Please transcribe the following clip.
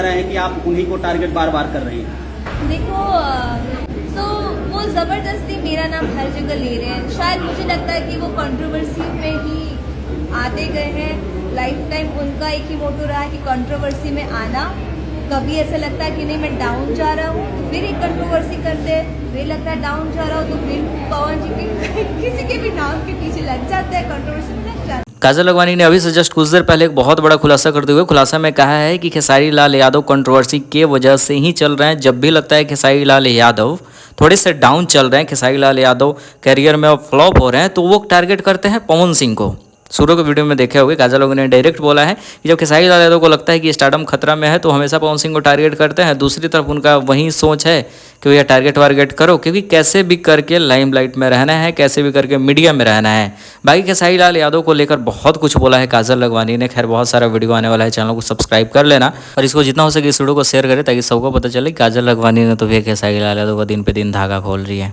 रहा है कि आप उन्हीं को टारगेट बार बार कर रही हैं। देखो तो वो ज़बरदस्ती मेरा नाम हर जगह ले रहे हैं। शायद मुझे लगता है कि वो कंट्रोवर्सी में ही आते गए हैं। लाइफ टाइम उनका एक ही मोटो रहा है कि कंट्रोवर्सी में आना। कभी ऐसा लगता है कि नहीं मैं डाउन जा रहा हूँ तो फिर एक कंट्रोवर्सी करते हैं, फिर लगता है डाउन जा रहा हूँ तो फिर पवन जी के किसी के भी नाम के पीछे लग जाता है, कंट्रोवर्सी में लग जाता है। काजल लखवानी ने अभी से जस्ट कुछ देर पहले एक बहुत बड़ा खुलासा करते हुए खुलासा में कहा है कि खेसारी लाल यादव कंट्रोवर्सी के वजह से ही चल रहे हैं। जब भी लगता है खेसारी लाल यादव थोड़े से डाउन चल रहे हैं, खेसारी लाल यादव करियर में अब फ्लॉप हो रहे हैं, तो वो टारगेट करते हैं पवन सिंह को। शुरू के वीडियो में देखे होंगे काजल लोगों ने डायरेक्ट बोला है कि जब खेसारी लाल यादव को लगता है कि स्टारडम खतरा में है तो हमेशा पवन सिंह को टारगेट करते हैं। दूसरी तरफ उनका वही सोच है कि भैया टारगेट वारगेट करो, क्योंकि कैसे भी करके लाइमलाइट में रहना है, कैसे भी करके मीडिया में रहना है। बाकी खेसारी लाल यादव को लेकर बहुत कुछ बोला है काजल लखवानी ने। खैर बहुत सारा वीडियो आने वाला है, चैनल को सब्सक्राइब कर लेना और इसको जितना हो सके इस वीडियो को शेयर करें ताकि सबको पता चले काजल लखवानी ने तो भैया खेसारी लाल यादव का दिन पे दिन धागा खोल रही है।